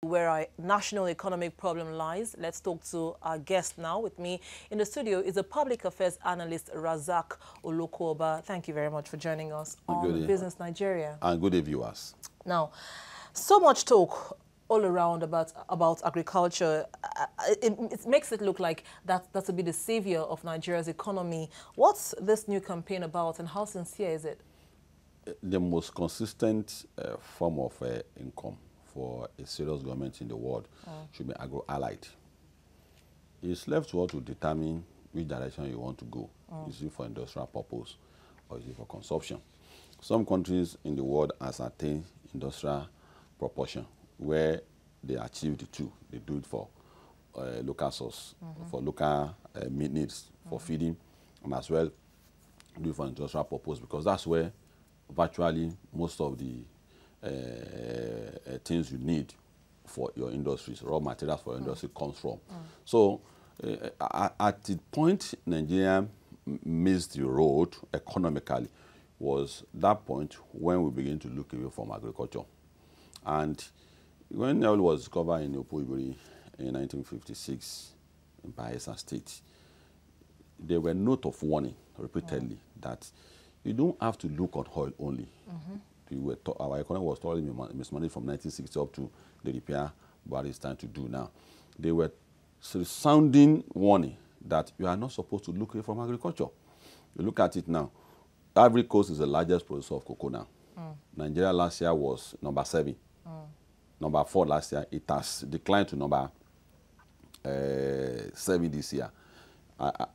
where our national economic problem lies. Let's talk to our guest now. With me in the studio is a public affairs analyst, Rasaq Olokooba. Thank you very much for joining us on Business Nigeria. And good day, viewers. Now, so much talk all around about agriculture. It makes it look like that will be the savior of Nigeria's economy. What's this new campaign about, and how sincere is it? The most consistent form of income for a serious government in the world should be agro-allied. It's left to us to determine which direction you want to go. Is it for industrial purpose or is it for consumption? Some countries in the world has attained industrial proportion where they achieve the two. They do it for local source, for local needs, for feeding, and as well do it for industrial purpose, because that's where virtually most of the things you need for your industries, raw materials for your industry comes from. So at the point Nigeria missed the road economically was that point when we began to look away from agriculture. And when oil was discovered in Opuibiri in 1956 in Bayelsa State, there were notes of warning repeatedly that you don't have to look at oil only. Our economy was totally mismanaged from 1960 up to the repair what it's time to do now. They were sounding warning that you are not supposed to look away from agriculture. You look at it now. Ivory Coast is the largest producer of cocoa now. Nigeria last year was number 7. Number 4 last year. It has declined to number 7 this year.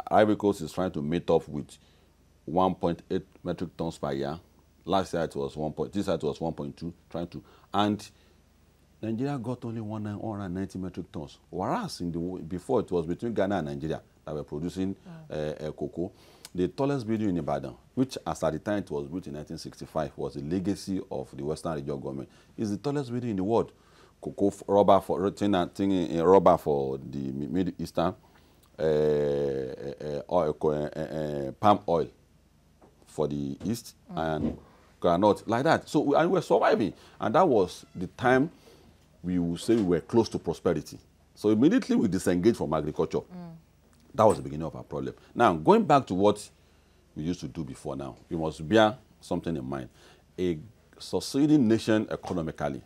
Ivory Coast is trying to meet up with 1.8 metric tons per year. Last year it was 1. This year it was 1.2, trying to, and Nigeria got only 190 metric tons. Whereas before it was between Ghana and Nigeria that were producing cocoa. The tallest building in Ibadan, which as at the time it was built in 1965, was a legacy of the Western regional government, is the tallest building in the world. Cocoa rubber for rubber for the Middle Eastern, palm oil for the East, and groundnut, like that. So we were surviving, and that was the time we would say we were close to prosperity. So immediately we disengaged from agriculture. That was the beginning of our problem. Now, going back to what we used to do before now, we must bear something in mind. A succeeding nation economically,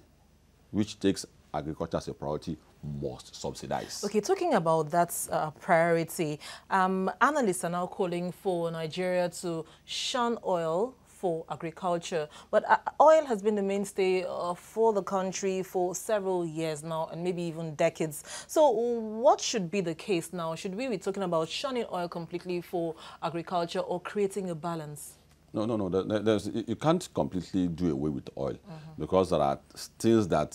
which takes agriculture as a priority, must subsidize. Okay, talking about that priority, analysts are now calling for Nigeria to shun oil for agriculture. But oil has been the mainstay for the country for several years now, and maybe even decades. So what should be the case now? Should we be talking about shunning oil completely for agriculture or creating a balance? No. You can't completely do away with oil because there are things that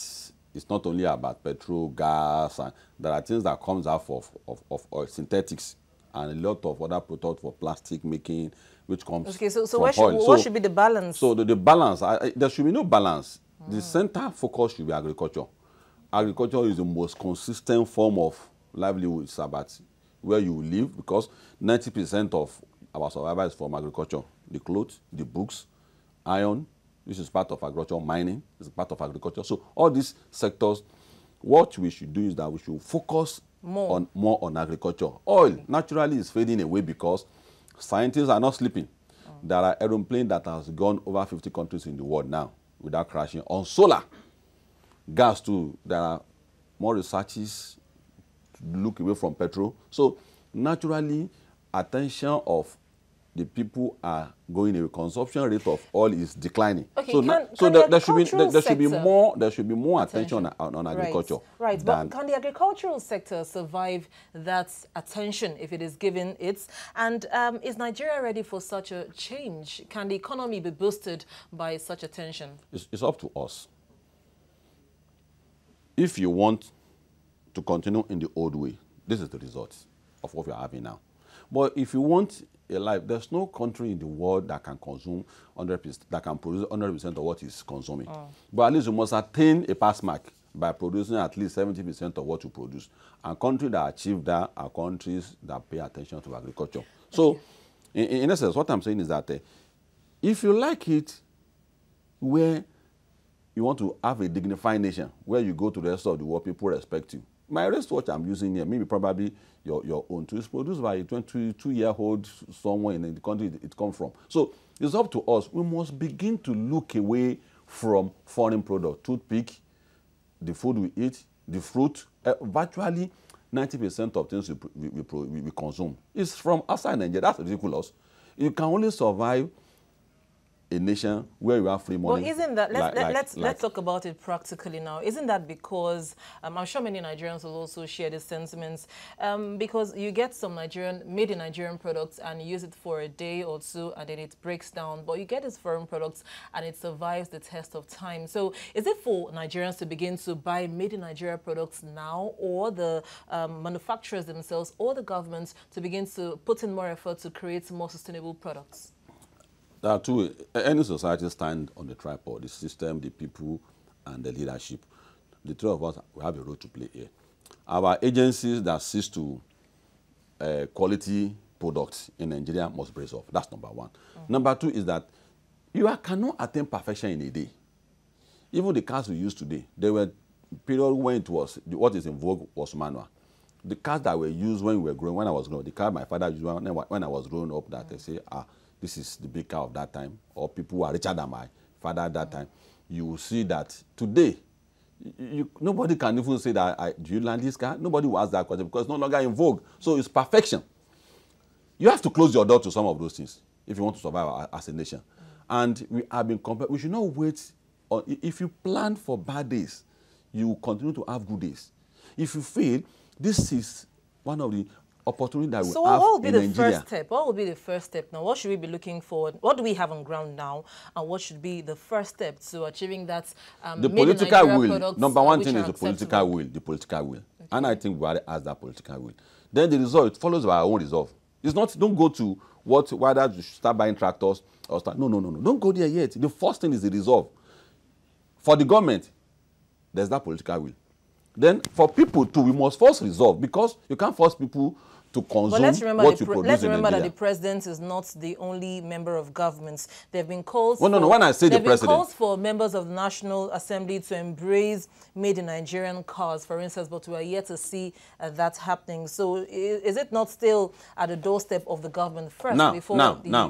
it's not only about petrol, gas, and there are things that comes out of oil, synthetics, and a lot of other products for plastic making, which comes okay, so from oil. What should be the balance? So the balance, there should be no balance. The center focus should be agriculture. Agriculture is the most consistent form of livelihood. It's about where you live, because 90% of our survival is from agriculture. The clothes, the books, iron, which is part of agriculture, mining is part of agriculture. So all these sectors, what we should do is that we should focus more on agriculture. Oil naturally is fading away because scientists are not sleeping. There are aeroplanes that has gone over 50 countries in the world now without crashing. On solar, gas too, there are more researches to look away from petrol. So naturally, attention of the people are going away. Consumption rate of oil is declining. Okay, so there should be more attention on agriculture. Right. But can the agricultural sector survive that attention if it is given it? And is Nigeria ready for such a change? Can the economy be boosted by such attention? It's up to us. If you want to continue in the old way, this is the result of what we are having now. But if you want a life, there's no country in the world that can consume 100%, that can produce 100% of what is consuming. But at least you must attain a pass mark by producing at least 70% of what you produce. And countries that achieve that are countries that pay attention to agriculture. So, in essence, what I'm saying is that if you like it where you want to have a dignified nation where you go to the rest of the world, people respect you. My wristwatch I'm using here, maybe probably your own too. It's produced by a 22-year-old somewhere in the country it comes from. So it's up to us. We must begin to look away from foreign products. Toothpick, the food we eat, the fruit, virtually 90% of things we consume is from outside Nigeria. That's ridiculous. You can only survive a nation where you have free money. Well, isn't that, let's talk about it practically now. Isn't that because, I'm sure many Nigerians will also share these sentiments, because you get some made in Nigerian products and you use it for a day or two and then it breaks down, but you get these foreign products and it survives the test of time. So is it for Nigerians to begin to buy made in Nigeria products now, or the manufacturers themselves or the government to begin to put in more effort to create more sustainable products? There are two. Any society stands on the tripod: the system, the people, and the leadership. The three of us, we have a role to play here. Our agencies that sees to quality products in Nigeria must brace off. That's number one. Number two is that you cannot attain perfection in a day. Even the cars we use today, there were periods when it was, what is in vogue was manual. The cars that were used when we were growing, when I was growing, the car my father used when I was growing up, that they say, this is the big car of that time, or people who are richer than my father at that time, you will see that today, nobody can even say that, do you land this car? Nobody will ask that question because it's no longer in vogue. So it's perfection. You have to close your door to some of those things if you want to survive as a nation. And we have been compared. We should not wait. If you plan for bad days, you will continue to have good days. If you fail, this is one of the opportunity that we have in Nigeria. So what will be the first step? What will be the first step now? What should we be looking for? What do we have on ground now? And what should be the first step to achieving that? The political will. Number one thing is the political will. The political will. Okay. And I think we already asked that political will. Then the result follows by our own resolve. It's not, don't go to whether you start buying tractors or start. No. Don't go there yet. The first thing is the resolve. For the government, there's that political will. Then for people too, we must first resolve, because you can't force people to consume what you produce in Nigeria. Let's remember that the president is not the only member of government. There have been calls. Well, no. When I say the president, there have been calls for members of the National Assembly to embrace made in Nigerian cars, for instance, but we are yet to see that happening. So, is it not still at the doorstep of the government first before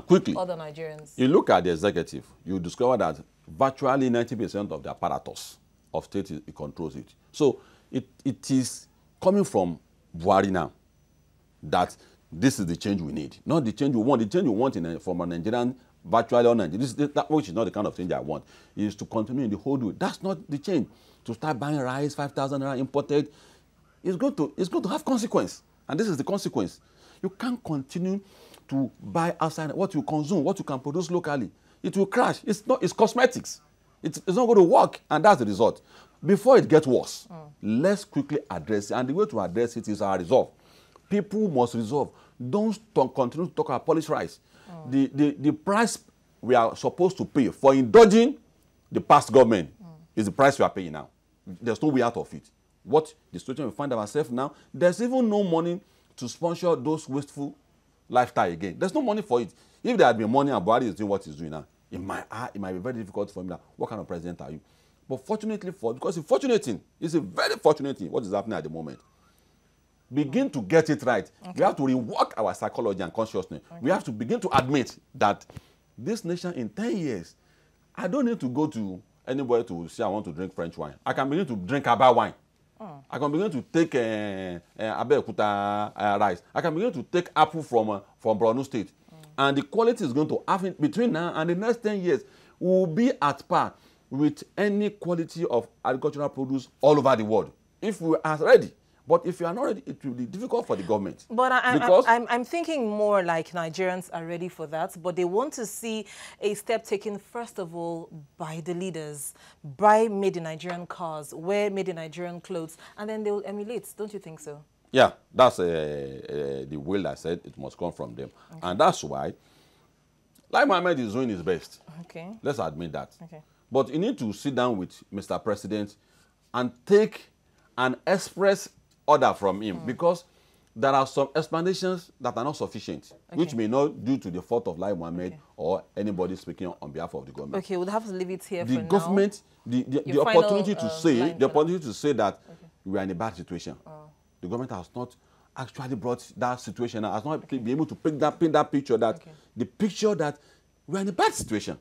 quickly, other Nigerians? You look at the executive, you discover that virtually 90% of the apparatus of state it controls it. So, it is coming from Buhari now that this is the change we need, not the change we want. The change we want from a Nigerian, virtually or Nigerian, that which is not the kind of change I want, is to continue in the whole way. That's not the change. To start buying rice, 5,000 naira imported, it's going to have consequence, and this is the consequence. You can't continue to buy outside what you consume, what you can produce locally. It will crash. It's cosmetics. It's not going to work, and that's the result. Before it gets worse, let's quickly address it, and the way to address it is our resolve. People must resolve. Don't continue to talk about polish rice. The price we are supposed to pay for indulging the past government is the price we are paying now. There's no way out of it. What the situation we find ourselves now, there's even no money to sponsor those wasteful lifestyle again. There's no money for it. If there had been money and Buhari is doing what he's doing now, it might be very difficult for him. That, what kind of president are you? But fortunately because it's a very fortunate thing what is happening at the moment. Begin to get it right. Okay. We have to rework our psychology and consciousness. Okay. We have to begin to admit that this nation in 10 years, I don't need to go to anybody to say I want to drink French wine. I can begin to drink Aba wine. I can begin to take Abeokuta rice. I can begin to take apple from Borno State. And the quality is going to have between now and the next 10 years will be at par with any quality of agricultural produce all over the world. If we are ready. But if you are not ready, it will be difficult for the government. But I'm thinking more like Nigerians are ready for that, but they want to see a step taken, first of all, by the leaders, buy made in Nigerian cars, wear made in Nigerian clothes, and then they will emulate. Don't you think so? Yeah, that's the will I said. It must come from them. Okay. And that's why, like Mohammed is doing his best. Okay. Let's admit that. Okay. But you need to sit down with Mr. President and take an express order from him, because there are some explanations that are not sufficient, which may not due to the fault of Lai Mohammed or anybody speaking on behalf of the government. Okay, we'll have to leave it here The for government, now. the opportunity to say, that we are in a bad situation. The government has not actually brought that situation, has not been able to paint that picture, that the picture that we are in a bad situation.